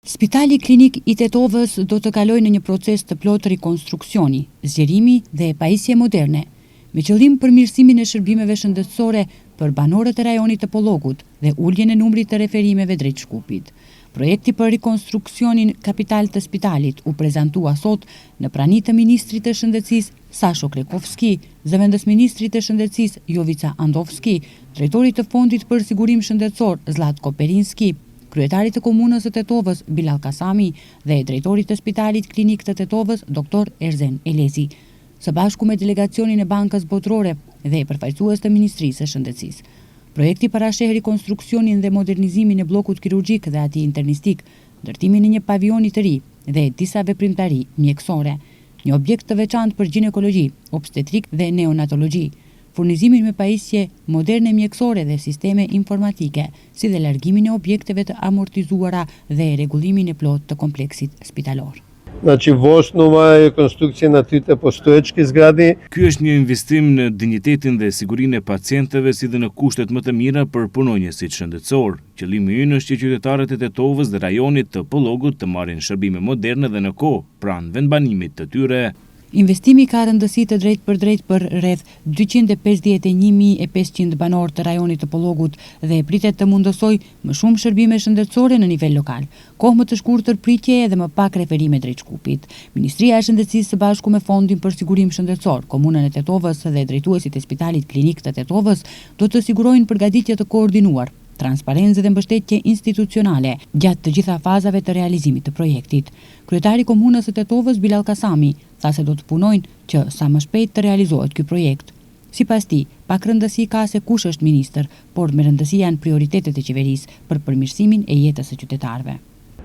Spitali Klinik i Tetovës do të kalojë në një proces të plotë rikonstruksioni, zgjerimi dhe pajisje moderne, me qëllim përmirësimin e shërbimeve shëndetësore për banorët e rajonit të Pollogut dhe uljen e numrit të referimeve drejt Shkupit. Projekti për rikonstruksionin kapital të spitalit u prezantua sot në prani të Ministrit të Shëndetësisë Sasho Klekovski, zëvendës Ministrit të Shëndetësisë Jovica Andovski, drejtorit të Fondit për Sigurim Shëndetësor Zlatko Perinski, kryetarit të komunës së Tetovës Bilal Kasami dhe drejtorit të Spitalit Klinik të Tetovës Dr. Erzen Elezi, së bashku me delegacionin e Bankës Botërore dhe përfaqësues të Ministrisë së Shëndetësisë. Projekti parasheh rikonstruksionin dhe modernizimin e bllokut kirurgjik dhe atij internistik, ndërtimin e një pavioni të ri dhe disa veprimtari mjekësore, një objekt të veçantë për ginekologji, obstetrik dhe neonatologji, furnizimin me pajisje moderne mjekësore dhe sisteme informatike, si dhe largimin e objekteve të amortizuara dhe rregullimin e plotë të kompleksit spitalor. Znači voshnova konstrukcija na ty të postojeçki zgradi. Ky është një investim në dinjitetin dhe sigurinë e pacientëve si dhe në kushtet më të mira për punonjësit shëndetësor. Qëllimi ynë është që qytetarët e Tetovës dhe rajonit të Pollogut të marrin shërbime moderne dhe në kohë, pranë vendbanimit të tyre. Investimi ka rëndësi të drejt për rreth 251.500 banor të rajonit të Pollogut dhe pritet të mundësoj më shumë shërbime shëndetësore në nivel lokal, kohë më të shkurtër pritje dhe më pak referime drejt Shkupit. Ministria e Shëndetësisë së bashku me Fondin për Sigurim Shëndetësor, Komunën e Tetovës dhe drejtuesit e Spitalit Klinik të Tetovës do të sigurojnë përgatitje të koordinuar, transparencë dhe mbështetje institucionale gjatë të gjitha fazave të realizimit të projektit. Kryetari i Komunës së Tetovës Bilal Kasami tha se do të punojnë që sa më shpejt të realizohet ky projekt. Sipas tij, pak rëndësi ka se kush është ministër, por me rëndësi janë prioritetet e qeverisë për përmirësimin e jetës së qytetarëve.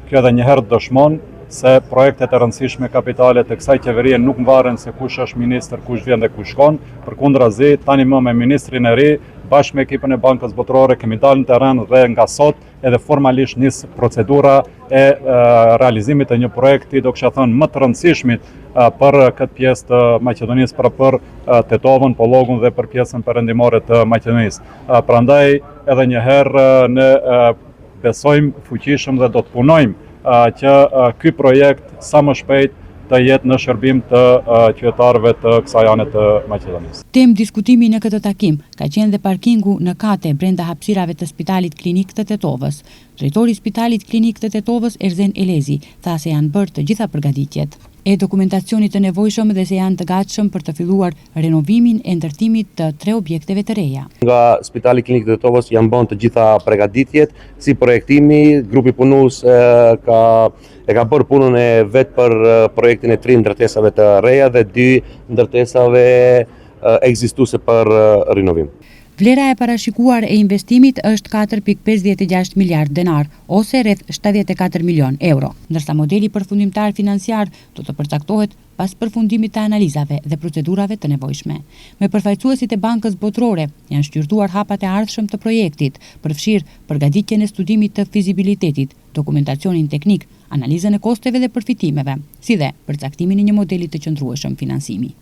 Kjo edhe njëherë dëshmon se projektet e rëndësishme kapitale të kësaj qeverie nuk mbaren se kush është ministër, kush vjen dhe kush shkon. Përkundrazi, tani më me ministrin e ri, bashkë me ekipën e Bankës Botërore, kemi dalë në terren dhe nga sot edhe formalisht nis procedura e realizimit të një projekti, do kisha thënë, më të rëndësishmit për këtë pjesë të Maqedonisë, për Tetovën, Pollogun dhe për pjesën perëndimore të Maqedonisë. Prandaj edhe një herë ne besojmë fuqishëm dhe do të punojmë që ky projekt sa më shpejt të jetë në shërbim të qytetarëve të kësaj ane të Maqedonisë. Temë diskutimi në këtë takim ka qenë dhe parkingu në kate brenda hapësirave të Spitalit Klinik të Tetovës. Drejtori i Spitalit Klinik të Tetovës Erzen Elezi tha se janë bërë të gjitha përgatitjet e dokumentacionit të nevojshëm dhe se janë të gatshëm për të filluar renovimin e ndërtimit të 3 objekteve të reja. Nga Spitali Klinik të Tetovës janë bën të gjitha përgatitjet, si projektimi, grupi punues e ka bërë punën e vet për projektin e 3 ndërtesave të reja dhe 2 ndërtesave ekzistuese për rinovim. Vlera e parashikuar e investimit është 4.56 miliard denar, ose rreth 74 milion euro, ndërsa modeli përfundimtar financiar do të përcaktohet pas përfundimit të analizave dhe procedurave të nevojshme. Me përfaqësuesit e Bankës Botërore janë shqyrtuar hapat e ardhshëm të projektit, përfshirë përgatitjen e studimit të fizibilitetit, dokumentacionin teknik, analizën e kosteve dhe përfitimeve, si dhe përcaktimin e një modeli të qëndrueshëm financimi.